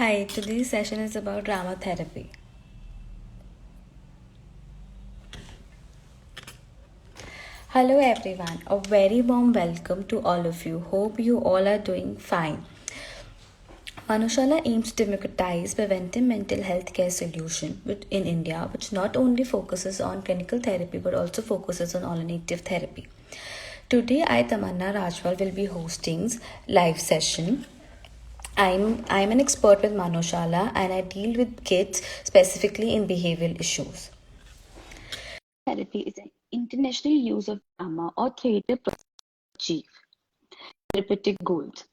Hi, today's session is about drama therapy. Hello everyone, a very warm welcome to all of you. Hope you all are doing fine. Manushala aims to democratize preventive mental health care solution in India, which not only focuses on clinical therapy but also focuses on alternative therapy. Today, I Tamanna Rajwal will be hosting live session. I'm an expert with Manushala and I deal with kids specifically in behavioral issues. Therapy is an international use of drama or theatre to achieve therapeutic goals.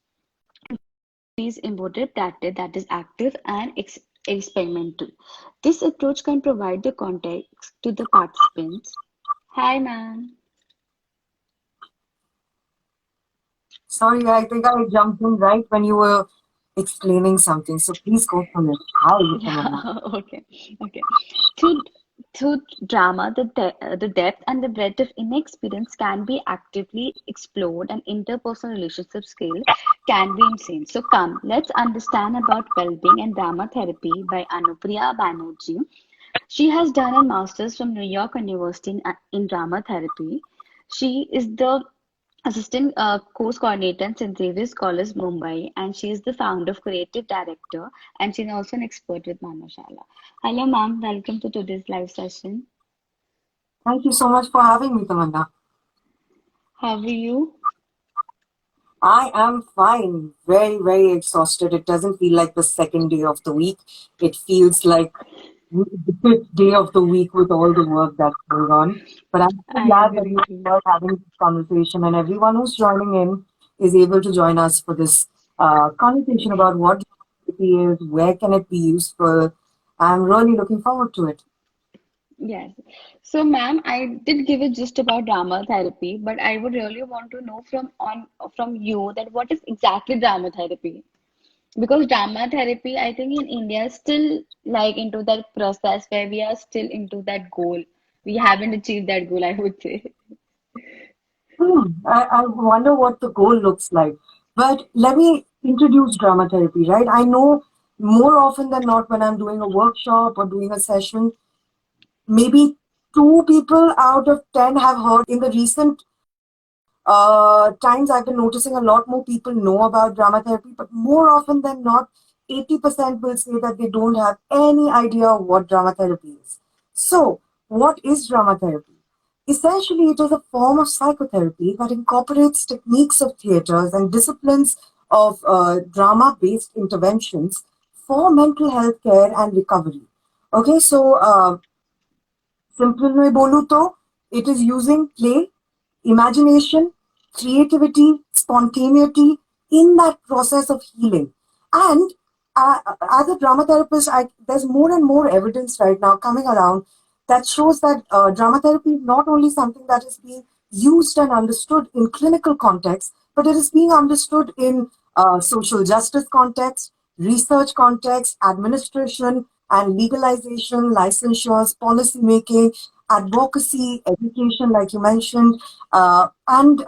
Is embodied practice that is active and experimental. This approach can provide the context to the participants. Hi, ma'am. Sorry, I think I jumped in right when you were explaining something. So please go from it. Hi, Tamanna. Yeah, okay, okay. Through through drama, the depth and the breadth of inner experience can be actively explored, and interpersonal relationship skill can be insane. So come, let's understand about well-being and drama therapy by Anupriya Banerjee. She has done a master's from New York University in drama therapy. She is the assistant course coordinator in St. Xavier's College, Mumbai, and she is the founder of creative director, and she's also an expert with Manashala. Hello, ma'am. Welcome to today's live session. Thank you so much for having me, Tamanna. How are you? I am fine. Very, very exhausted. It doesn't feel like the second day of the week. It feels like the fifth day of the week with all the work that's going on. But I'm so I glad that agree you too. are having this conversation and everyone who's joining in is able to join us for this conversation about what it is, where can it be useful. I'm really looking forward to it. Yes. So, ma'am, I did give it just about drama therapy, but I would really want to know from you that what is exactly drama therapy? Because drama therapy, I think in India is still like into that process where we are still into that goal. We haven't achieved that goal, I would say. I wonder what the goal looks like. But let me introduce drama therapy, right? I know more often than not when I'm doing a workshop or doing a session, maybe two people out of 10 have heard. In the recent times, I've been noticing a lot more people know about drama therapy, but more often than not, 80% will say that they don't have any idea of what drama therapy is. So, what is drama therapy? Essentially, it is a form of psychotherapy that incorporates techniques of theaters and disciplines of drama based interventions for mental health care and recovery. Okay, so simple में बोलूँ तो it is using play, imagination, creativity, spontaneity in that process of healing. And as a drama therapist, there's more and more evidence right now coming around that shows that drama therapy is not only something that is being used and understood in clinical context, but it is being understood in social justice context, research context, administration and legalization, licensures, policy making, advocacy, education, like you mentioned, and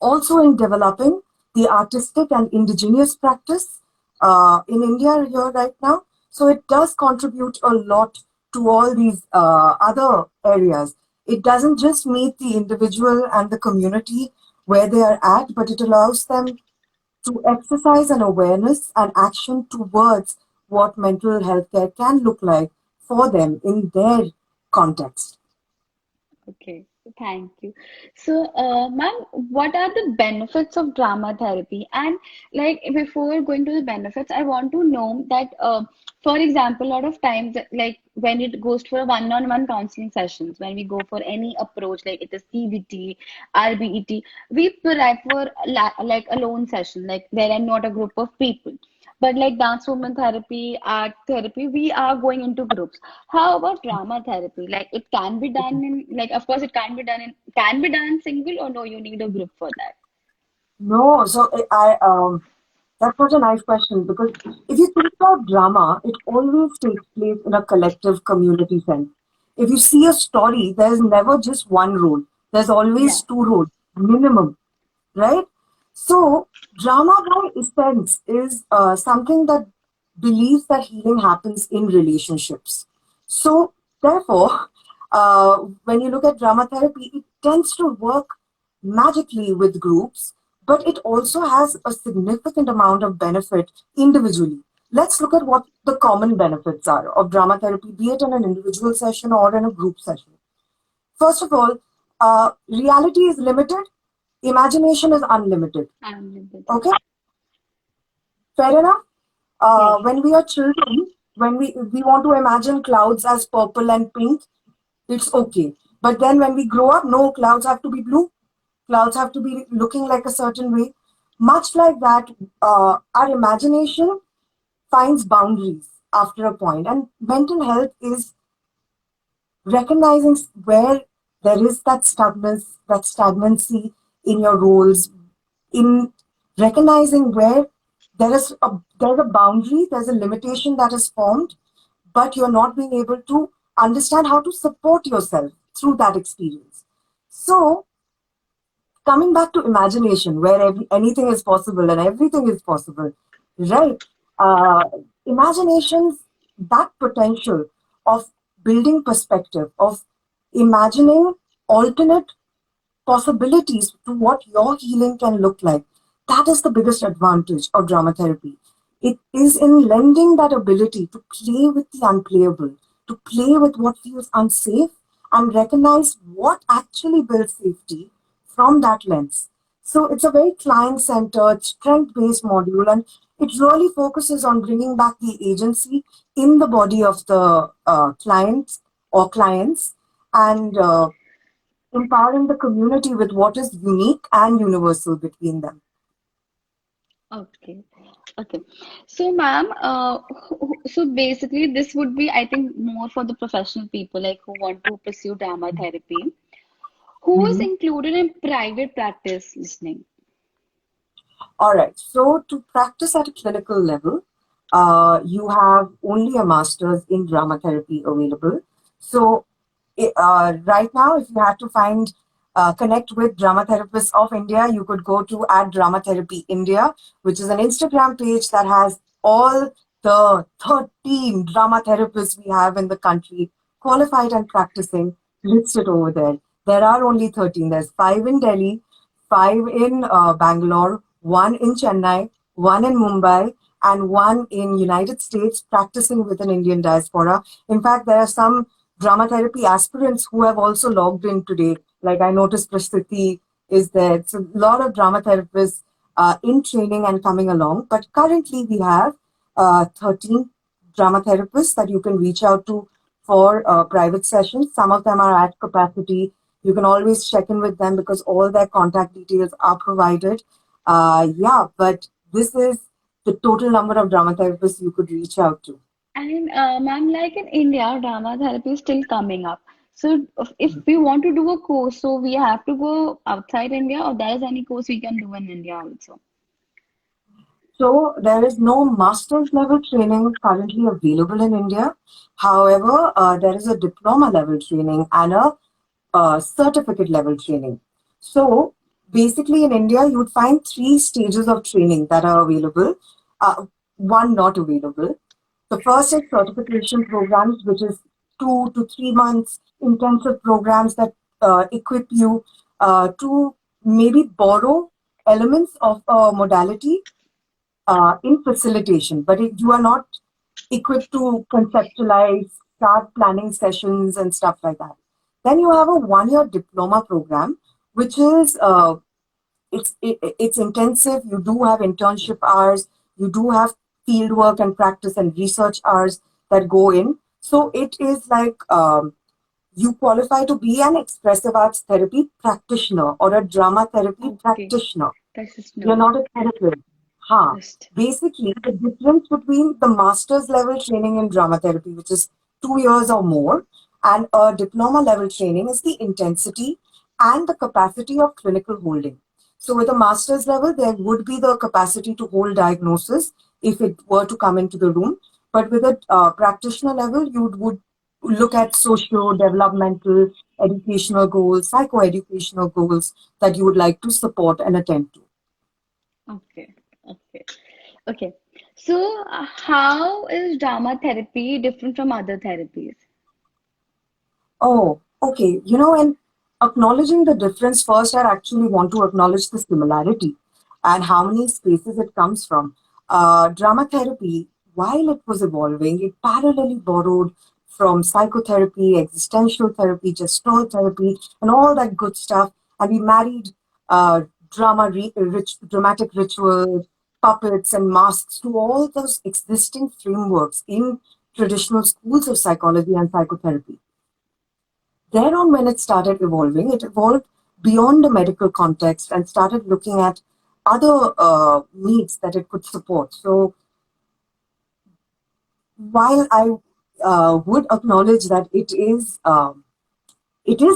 also in developing the artistic and indigenous practice in India here right now. So it does contribute a lot to all these other areas. It doesn't just meet the individual and the community where they are at, but it allows them to exercise an awareness and action towards what mental health care can look like for them in their context. Okay, thank you. So, ma'am, what are the benefits of drama therapy? And like before going to the benefits, I want to know that, for example, a lot of times, like when it goes for one-on-one counseling sessions, when we go for any approach, like it is CBT, RBET, we prefer like a lone session, like where I'm not a group of people. But like dance movement therapy, art therapy, we are going into groups. How about drama therapy? Like it can be done in like of course it can be done in single or no, you need a group for that. No, so that's such a nice question because if you think about drama, it always takes place in a collective community sense. If you see a story, there's never just one role. There's Yeah. always two roles, minimum, right? So drama by essence is something that believes that healing happens in relationships. So, therefore, when you look at drama therapy, it tends to work magically with groups, but it also has a significant amount of benefit individually. Let's look at what the common benefits are of drama therapy, be it in an individual session or in a group session. First of all, reality is limited, imagination is unlimited. Unlimited. Okay, fair enough. Yes. When we are children, when we want to imagine clouds as purple and pink, it's okay. But then when we grow up, no, clouds have to be blue. Clouds have to be looking like a certain way. Much like that, our imagination finds boundaries after a point. And mental health is recognizing where there is that stubbornness, that stagnancy in your roles, in recognizing where there's a boundary, there's a limitation that is formed, but you're not being able to understand how to support yourself through that experience. So, coming back to imagination, where anything is possible and everything is possible, right? Uh, Imagination's that potential of building perspective, of imagining alternate possibilities to what your healing can look like. That is the biggest advantage of drama therapy. It is in lending that ability to play with the unplayable, to play with what feels unsafe, and recognize what actually builds safety from that lens. So it's a very client centered, strength based module, and it really focuses on bringing back the agency in the body of the clients or clients, and empowering the community with what is unique and universal between them. Okay. Okay. So, ma'am, so basically, this would be, I think, more for the professional people like who want to pursue drama therapy. Who is Mhm. included in private practice listening? All right. So to practice at a clinical level, you have only a master's in drama therapy available. So right now, if you have to connect with Drama Therapists of India, you could go to at Drama Therapy India, which is an Instagram page that has all the 13 drama therapists we have in the country, qualified and practicing, listed over there. There are only 13. There's five in Delhi, five in Bangalore, one in Chennai, one in Mumbai, and one in United States practicing with an Indian diaspora. In fact, there are some drama therapy aspirants who have also logged in today. Like I noticed Prasthiti is there. It's a lot of drama therapists in training and coming along. But currently we have 13 drama therapists that you can reach out to for private sessions. Some of them are at capacity. You can always check in with them because all their contact details are provided. Yeah, but this is the total number of drama therapists you could reach out to. And ma'am, like in India, drama therapy is still coming up. So if we want to do a course, so we have to go outside India, or there is any course we can do in India also. So there is no master's level training currently available in India. However, there is a diploma level training and a certificate level training. So basically in India, you would find three stages of training that are available, one not available. The first is certification programs, which is 2 to 3 months intensive programs that equip you to maybe borrow elements of a modality in facilitation, but you are not equipped to conceptualize, start planning sessions and stuff like that. Then you have a 1 year diploma program, which is it's intensive. You do have internship hours, you do have field work and practice and research hours that go in. So it is like you qualify to be an expressive arts therapy practitioner or a drama therapy Okay, practitioner. that's just You're no. not a therapist. Huh. Just Basically, the difference between the master's level training in drama therapy, which is 2 years or more, and a diploma level training is the intensity and the capacity of clinical holding. So, with a master's level, there would be the capacity to hold diagnosis if it were to come into the room. But with a practitioner level, you would look at socio developmental, educational goals, psychoeducational goals that you would like to support and attend to. okay, okay, okay. So, how is drama therapy different from other therapies? Oh, okay. In acknowledging the difference, first, I actually want to acknowledge the similarity and how many spaces it comes from. Drama therapy, while it was evolving, it parallelly borrowed from psychotherapy, existential therapy, gestalt therapy, and all that good stuff. And we married dramatic rituals, puppets, and masks to all those existing frameworks in traditional schools of psychology and psychotherapy. Thereon, when it started evolving, it evolved beyond the medical context and started looking at other needs that it could support. So, while I would acknowledge that it is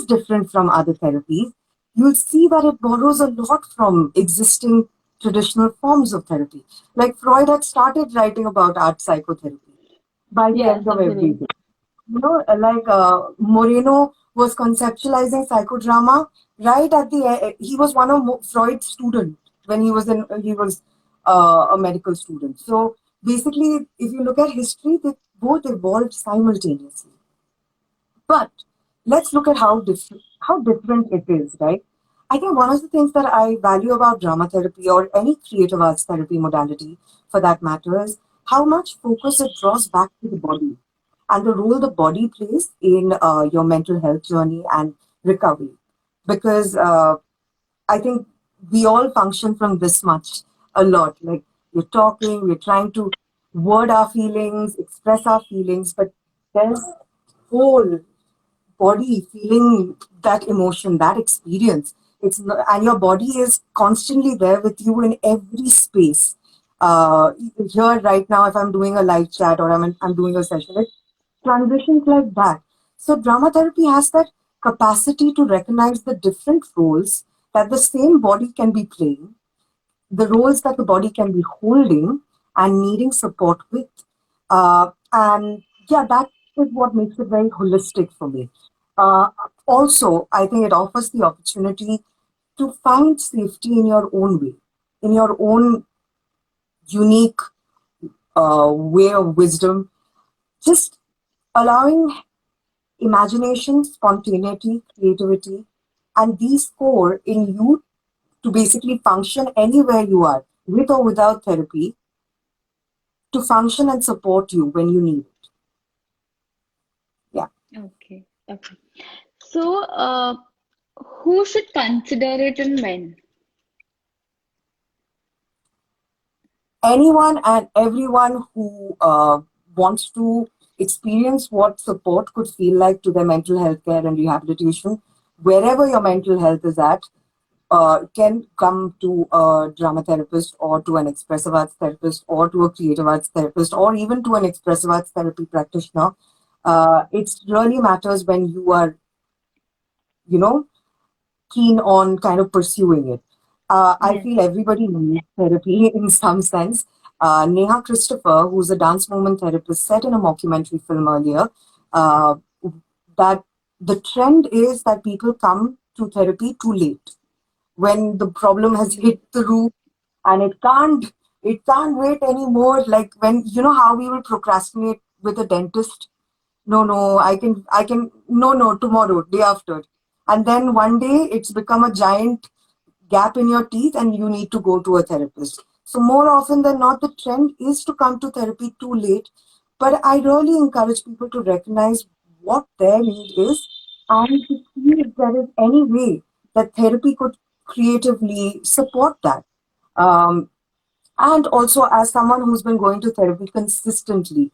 different from other therapies, you'll see that it borrows a lot from existing traditional forms of therapy. Like Freud had started writing about art psychotherapy by the Yes, end of agree. everything. Moreno was conceptualizing psychodrama right at the end. He was one of Freud's students when he was a medical student. So basically, if you look at history, they both evolved simultaneously. But let's look at how different it is, right? I think one of the things that I value about drama therapy or any creative arts therapy modality, for that matter, is how much focus it draws back to the body and the role the body plays in your mental health journey and recovery. Because I think we all function from this much a lot. Like we're talking, we're trying to word our feelings, express our feelings, but there's whole body feeling that emotion, that experience. And your body is constantly there with you in every space. Here right now, if I'm doing a live chat or I'm doing a session, it transitions like that. So drama therapy has that capacity to recognize the different roles that the same body can be playing, the roles that the body can be holding and needing support with. And yeah, that is what makes it very holistic for me. Also, I think it offers the opportunity to find safety in your own way, in your own unique way of wisdom, just allowing imagination, spontaneity, creativity, and these core in you to basically function anywhere you are, with or without therapy, to function and support you when you need it. Yeah. Okay, okay. So, who should consider it and when? Anyone and everyone who wants to experience what support could feel like to their mental health care and rehabilitation, wherever your mental health is at, can come to a drama therapist or to an expressive arts therapist or to a creative arts therapist or even to an expressive arts therapy practitioner. It really matters when you are, you know, keen on kind of pursuing it. I Yes. feel everybody needs therapy in some sense. Neha Christopher, who's a dance movement therapist, said in a mockumentary film earlier uh, that the trend is that people come to therapy too late when the problem has hit the roof and it can't wait anymore. Like when you know how we will procrastinate with a dentist. No, I can, no, tomorrow, day after. And then one day it's become a giant gap in your teeth and you need to go to a therapist. So, more often than not, the trend is to come to therapy too late. But I really encourage people to recognize what their need is and to see if there is any way that therapy could creatively support that. Um, and also, as someone who's been going to therapy consistently,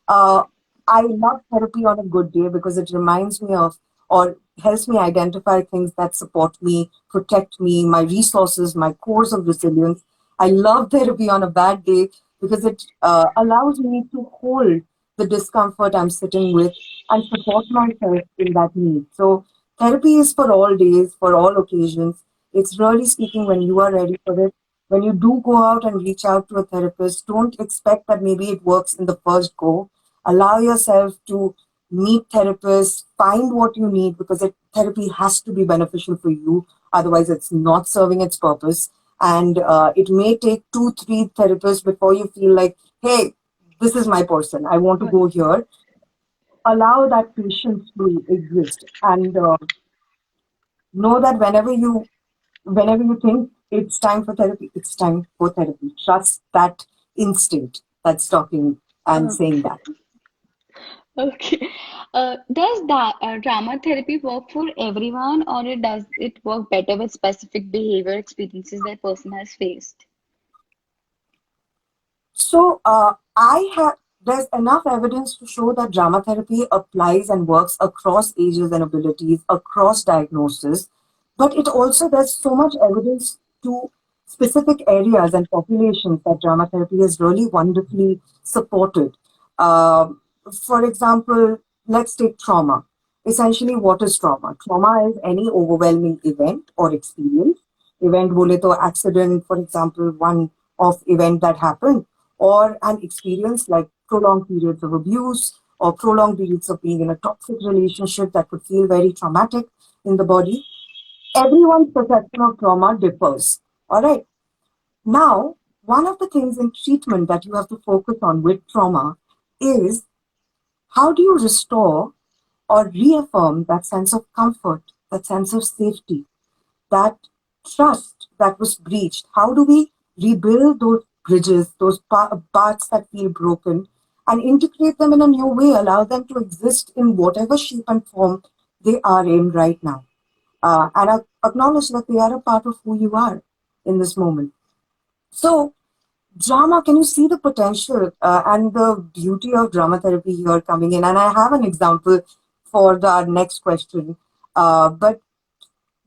uh, I love therapy on a good day because it reminds me of or helps me identify things that support me, protect me, my resources, my cores of resilience. I love therapy on a bad day because it allows me to hold the discomfort I'm sitting with and support myself in that need. So, therapy is for all days, for all occasions. It's really speaking when you are ready for it. When you do go out and reach out to a therapist, don't expect that maybe it works in the first go. Allow yourself to meet therapists, find what you need because therapy has to be beneficial for you. Otherwise, it's not serving its purpose. And it may take two, three therapists before you feel like hey, this is my person. I want to Right. go here. Allow that patience to exist, and know that whenever you think it's time for therapy, it's time for therapy. Trust that instinct that's talking and saying Okay. that. Okay. Does drama therapy work for everyone, or does it work better with specific behavior experiences that person has faced? So, there's enough evidence to show that drama therapy applies and works across ages and abilities, across diagnosis, but it also there's so much evidence to specific areas and populations that drama therapy is really wonderfully supported. Um for example, let's take trauma. Essentially, what is trauma? Trauma is any overwhelming event or experience. Event bole to accident, for example, one of event that happened, or an experience like prolonged periods of abuse or prolonged periods of being in a toxic relationship that could feel very traumatic in the body. Everyone's perception of trauma differs. All right. Now, one of the things in treatment that you have to focus on with trauma is how do you restore or reaffirm that sense of comfort, that sense of safety, that trust that was breached? How do we rebuild those bridges, those parts that feel broken, and integrate them in a new way, allow them to exist in whatever shape and form they are in right now? And acknowledge that they are a part of who you are in this moment. So, drama, can you see the potential and the beauty of drama therapy here coming in? And I have an example for the next question. But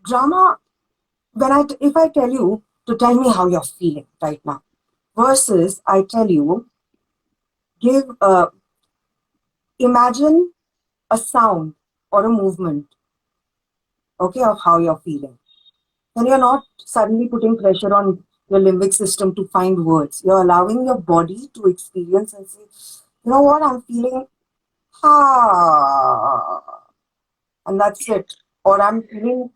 drama, if I tell you to tell me how you're feeling right now, versus I tell you, give imagine a sound or a movement, okay, of how you're feeling. Then you're not suddenly putting pressure on your limbic system to find words. You're allowing your body to experience and say, you know what, I'm feeling ah, and that's it. Or I'm feeling,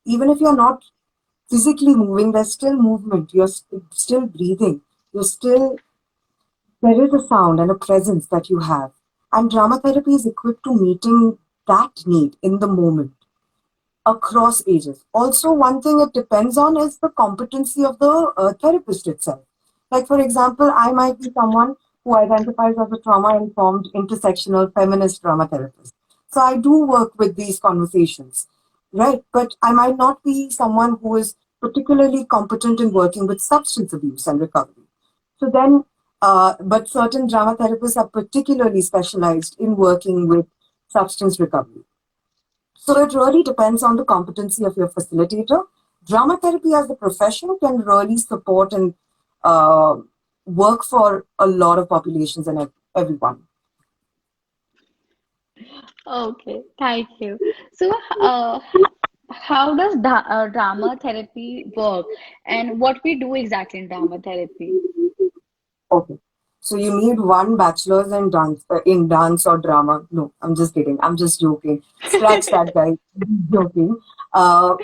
even if you're not physically moving, there's still movement. You're still breathing. You're still, there is a sound and a presence that you have. And drama therapy is equipped to meeting that need in the moment across ages. Also, one thing it depends on is the competency of the therapist itself. Like, for example, I might be someone who identifies as a trauma informed intersectional feminist drama therapist. So I do work with these conversations, right? But I might not be someone who is particularly competent in working with substance abuse and recovery. So then, but certain drama therapists are particularly specialized in working with substance recovery. So it really depends on the competency of your facilitator. Drama therapy as a profession can really support and uh, work for a lot of populations and everyone. Okay, thank you. So, how does drama therapy work, and what we do exactly in drama therapy? Okay. So you need one bachelor's in dance or drama. No, I'm just kidding. I'm just joking. Scratch that, guys. Joking. Uh,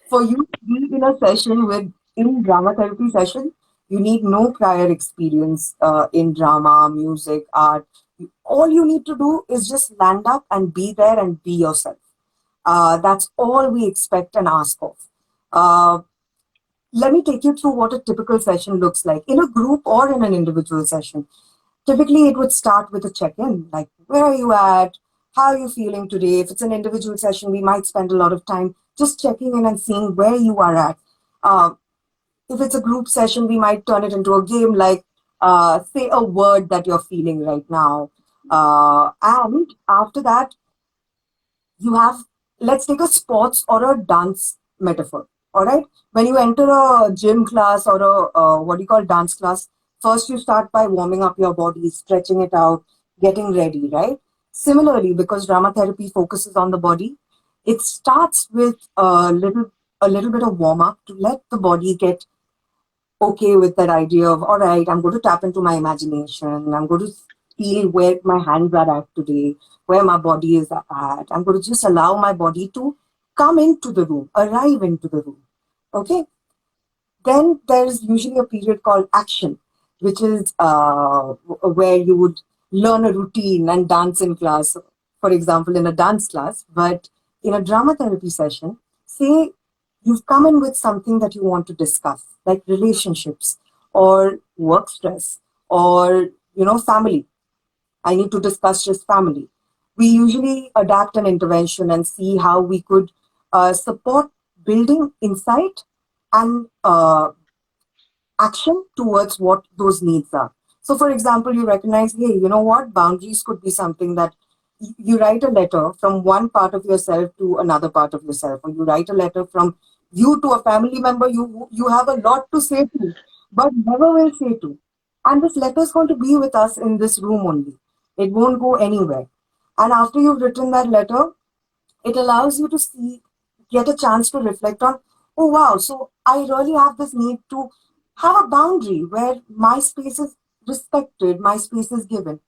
for you to be in a session with in drama therapy session, you need no prior experience in drama, music, art. All you need to do is just land up and be there and be yourself. That's all we expect and ask of. Uh, Let me take you through what a typical session looks like in a group or in an individual session. Typically, it would start with a check in, like, where are you at? How are you feeling today? If it's an individual session, we might spend a lot of time just checking in and seeing where you are at. Uh, if it's a group session, we might turn it into a game, like, say a word that you're feeling right now. And after that, you have, let's take a sports or a dance metaphor. All right. When you enter a gym class or a what do you call dance class, first you start by warming up your body, stretching it out, getting ready, right? Similarly, because drama therapy focuses on the body, it starts with a little bit of warm up to let the body get okay with that idea of, all right, I'm going to tap into my imagination. I'm going to feel where my hands are at today, where my body is at. I'm going to just allow my body to come into the room, arrive into the room. Okay. Then there's usually a period called action. which is where you would learn a routine and dance in class, for example, in a dance class. But in a drama therapy session, say you've come in with something that you want to discuss, like relationships or work stress or, family. I need to discuss just family. We usually adapt an intervention and see how we could support building insight and action towards what those needs are. So, for example, you recognize, hey, you know what? Boundaries could be something that you write a letter from one part of yourself to another part of yourself, or you write a letter from you to a family member you have a lot to say to, but never will say to. And this letter is going to be with us in this room only. It won't go anywhere. And after you've written that letter, it allows you to get a chance to reflect on, oh wow, so I really have this need to have a boundary where my space is respected, my space is given.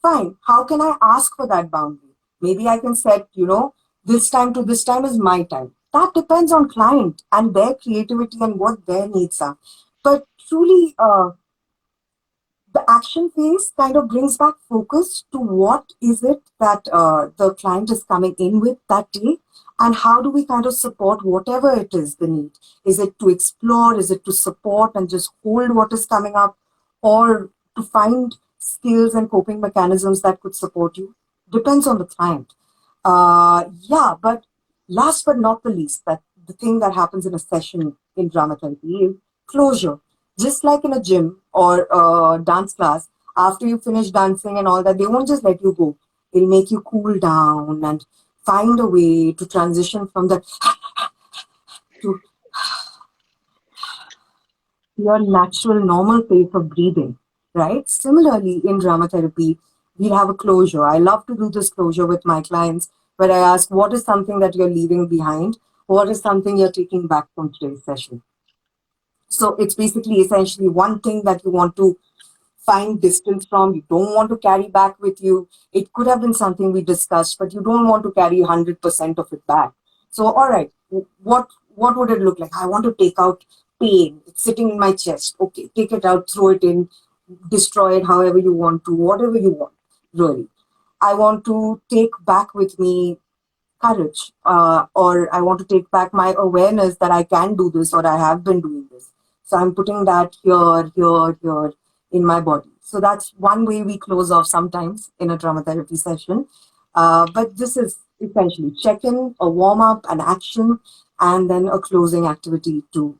Fine, how can I ask for that boundary? Maybe I can set, this time to this time is my time. That depends on client and their creativity and what their needs are. But truly, the action phase kind of brings back focus to what is it that the client is coming in with that day, and how do we kind of support whatever it is the need. Is it to explore, is it to support and just hold what is coming up, or to find skills and coping mechanisms that could support you? Depends on the client. Yeah, but last but not the least, that the thing that happens in a session in drama therapy is closure. Just like in a gym or a dance class, after you finish dancing and all that, they won't just let you go. They'll make you cool down and find a way to transition from that to your natural, normal pace of breathing, right? Similarly, in drama therapy, we'll have a closure. I love to do this closure with my clients where I ask, what is something that you're leaving behind? What is something you're taking back from today's session? So it's basically essentially one thing that you want to find distance from, you don't want to carry back with you. It could have been something we discussed, but you don't want to carry 100% of it back. So, all right, what would it look like? I want to take out pain. It's sitting in my chest. Okay, take it out, throw it in, destroy it however you want to, whatever you want, really. I want to take back with me courage, or I want to take back my awareness that I can do this or I have been doing this. So I'm putting that here in my body. So that's one way we close off sometimes in a drama therapy session. But this is essentially check-in, a warm-up, an action, and then a closing activity to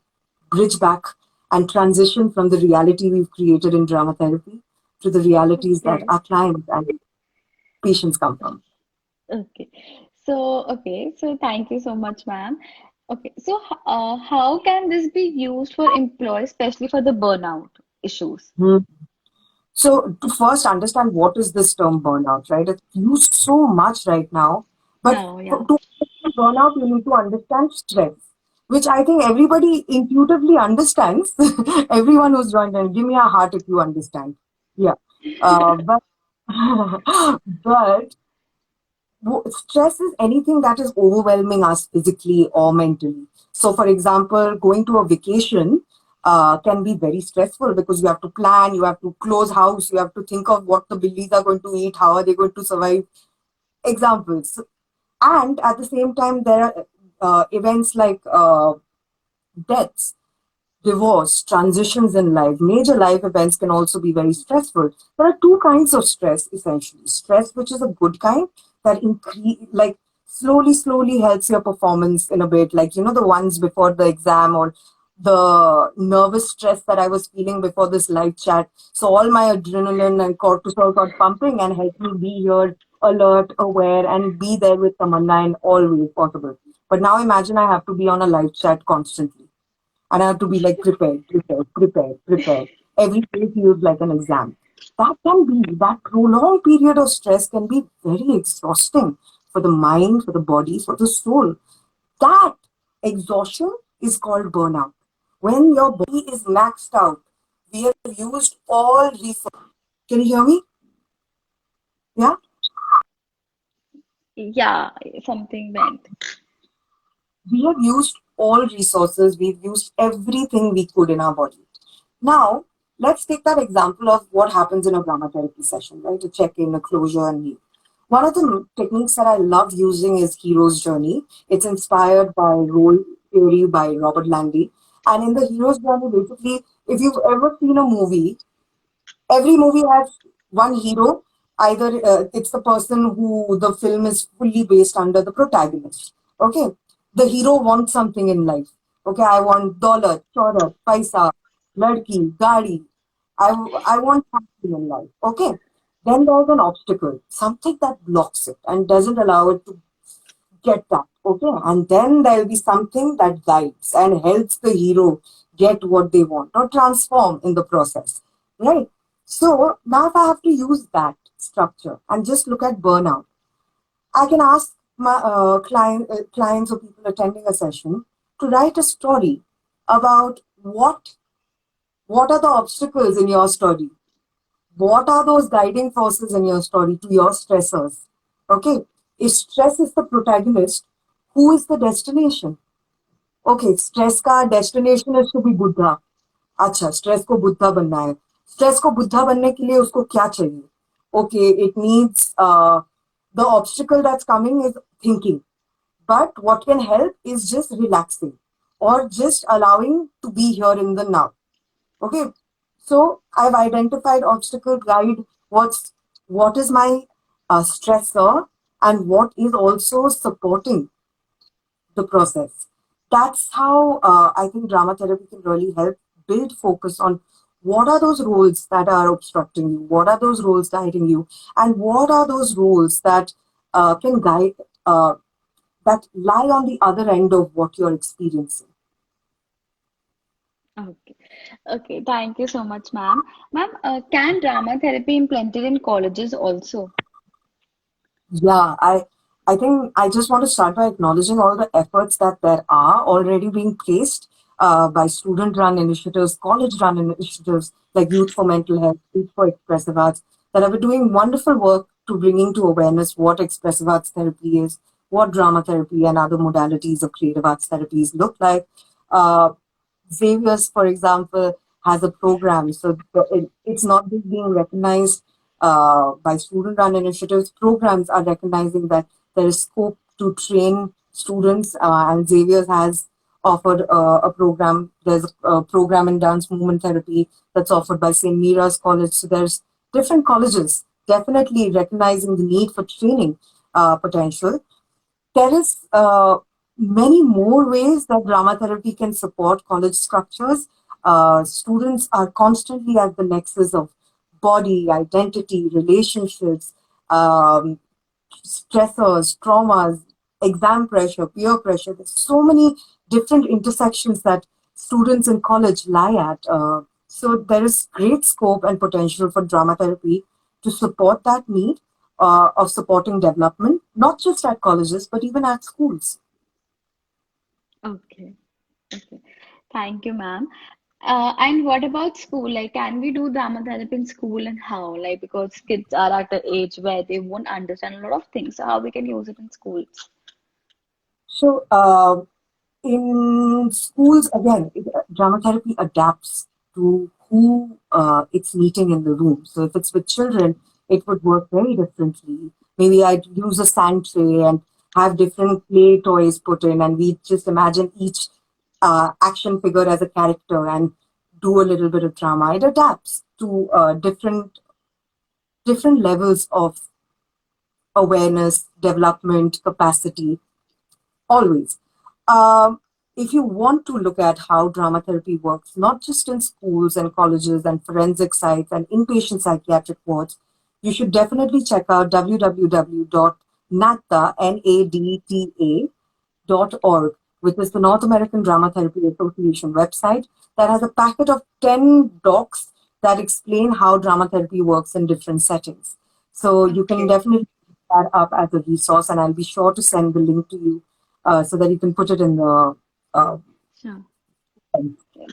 bridge back and transition from the reality we've created in drama therapy to the realities that Okay. our clients and patients come from. Okay. So thank you so much, ma'am. Okay. So, how can this be used for employees, especially for the burnout issues? Hmm. So to first understand what is this term burnout, right? It's used so much right now. But No, yeah. to understand burnout, you need to understand stress, which I think everybody intuitively understands. Everyone who's joined in, give me a heart if you understand. Yeah. But but stress is anything that is overwhelming us physically or mentally. So, for example, going to a vacation can be very stressful because you have to plan, you have to close house, you have to think of what the billies are going to eat, how are they going to survive. Examples. And at the same time, there are events like deaths, divorce, transitions in life, major life events can also be very stressful. There are two kinds of stress essentially. Stress, which is a good kind that increase, like slowly helps your performance in a bit, like the ones before the exam or the nervous stress that I was feeling before this live chat. So all my adrenaline and cortisol got pumping and helped me be here, alert, aware, and be there with Tamanna in all ways possible. But now imagine I have to be on a live chat constantly and I have to be like prepared. Every day feels like an exam. That prolonged period of stress can be very exhausting for the mind, for the body, for the soul. That exhaustion is called burnout. When your body is maxed out, we have used all resources. Can you hear me? Yeah? Yeah, something went. We have used all resources, we've used everything we could in our body. Now, let's take that example of what happens in a drama therapy session, right? A check-in, a closure, and heal. One of the techniques that I love using is hero's journey. It's inspired by role theory by Robert Landy. And in the hero's journey, basically, if you've ever seen a movie, every movie has one hero. Either it's the person who the film is fully based under the protagonist. Okay, the hero wants something in life. Okay, I want dollar, chora, paisa, ladki, gadi. I want something in life. Okay, then there's an obstacle, something that blocks it and doesn't allow it to get that. Okay, and then there will be something that guides and helps the hero get what they want or transform in the process, right? So now if I have to use that structure and just look at burnout, I can ask my clients or people attending a session to write a story about what are the obstacles in your story, what are those guiding forces in your story to your stressors. Okay, if stress is the protagonist, who is the destination? Okay, stress का destination is to be Buddha. अच्छा, stress को बुद्धा बनना है. Stress को बुद्धा बनने के लिए उसको क्या चाहिए? Okay, it needs the obstacle that's coming is thinking. But what can help is just relaxing or just allowing to be here in the now. Okay, so I've identified obstacle, guide what is my stressor and what is also supporting the process. That's how I think drama therapy can really help build focus on what are those roles that are obstructing you, what are those roles guiding you, and what are those roles that can guide, that lie on the other end of what you're experiencing. Okay. Okay. Thank you so much, ma'am. Ma'am, can drama therapy implemented in colleges also? Yeah, I think I just want to start by acknowledging all the efforts that there are already being placed by student-run initiatives, college-run initiatives like Youth for Mental Health, Youth for Expressive Arts, that have been doing wonderful work to bringing to awareness what expressive arts therapy is, what drama therapy and other modalities of creative arts therapies look like. Uh, Xavier's, for example, has a program, so it's not just being recognized by student-run initiatives. Programs are recognizing that there is scope to train students, and Xavier's has offered a program. There's a program in dance movement therapy that's offered by St. Mira's College. So there's different colleges definitely recognizing the need for training potential. There is many more ways that drama therapy can support college structures. Students are constantly at the nexus of body, identity, relationships, um, stressors, traumas, exam pressure, peer pressure. There's so many different intersections that students in college lie at. So there is great scope and potential for drama therapy to support that need of supporting development, not just at colleges, but even at schools. Okay. Okay. Thank you, ma'am. And what about school? Like, can we do drama therapy in school and how? Like, because kids are at an age where they won't understand a lot of things. So how we can use it in schools? So, in schools, again, drama therapy adapts to who it's meeting in the room. So, if it's with children, it would work very differently. Maybe I'd use a sand tray and have different play toys put in, and we just imagine each action figure as a character and do a little bit of drama. It adapts to different levels of awareness, development, capacity, always. Um, if you want to look at how drama therapy works, not just in schools and colleges and forensic sites and inpatient psychiatric wards, you should definitely check out www.nadta.org, which is the North American Drama Therapy Association website that has a packet of 10 docs that explain how drama therapy works in different settings. So you can Okay. definitely pick that up as a resource, and I'll be sure to send the link to you so that you can put it in the uh, Sure.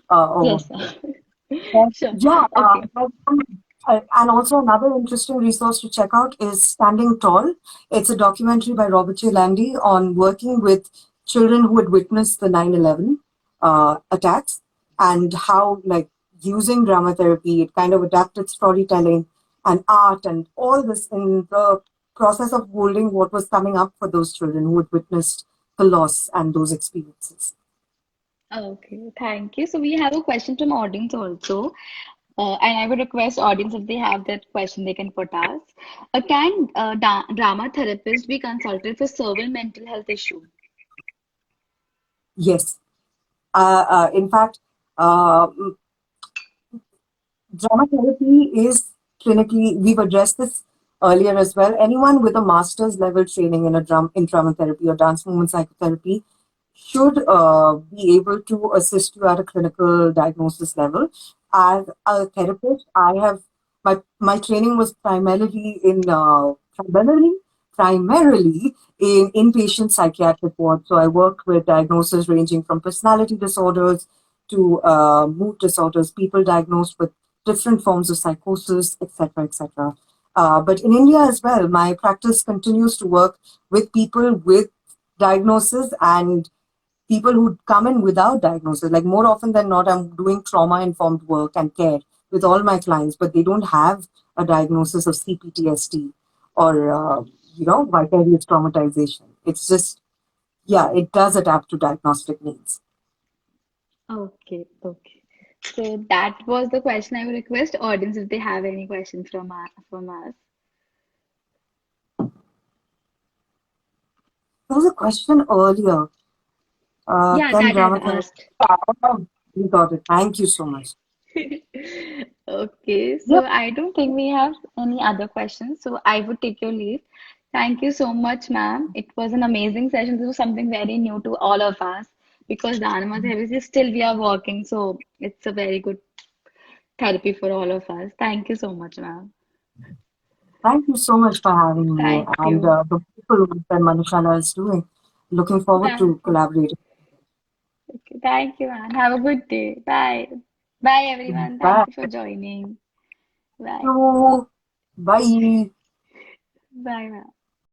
over. Yes, sir. Sure. Yeah, Okay. and also another interesting resource to check out is Standing Tall. It's a documentary by Robert J. Landy on working with children who had witnessed the 9/11 attacks and how, like, using drama therapy. It kind of adapted storytelling and art and all this in the process of holding what was coming up for those children who had witnessed the loss and those experiences. Okay, thank you. So we have a question from audience also. And I would request audience if they have that question they can put us. Can drama therapist be consulted for severe mental health issue? Yes. In fact, uh, drama therapy is clinically, we've addressed this earlier as well. Anyone with a master's level training in drama therapy or dance movement psychotherapy should be able to assist you at a clinical diagnosis level. As a therapist, I have my training was primarily in inpatient psychiatric ward. So I worked with diagnoses ranging from personality disorders to mood disorders, people diagnosed with different forms of psychosis, etc., etc. But in India as well, my practice continues to work with people with diagnosis and people who come in without diagnosis. Like more often than not, I'm doing trauma informed work and care with all my clients, but they don't have a diagnosis of CPTSD or vicarious traumatization. It's just, yeah, it does adapt to diagnostic needs. Okay, okay. So that was the question. I would request audience if they have any questions from us. There was a question earlier. Yeah, Can that I've drama therapy? asked. You got it. Thank you so much. Okay, so Yep. I don't think we have any other questions, so I would take your leave. Thank you so much, ma'am. It was an amazing session. This was something very new to all of us because the Dharma therapy is still we are working, so it's a very good therapy for all of us. Thank you so much, ma'am. Thank you so much for having me Thank and you. the people that Manushala is doing. Looking forward Thank to you. collaborating. Okay, thank you, ma'am. Have a good day. Bye. Bye, everyone. Bye. Thank you for joining. Bye. You. Bye. Bye, ma'am.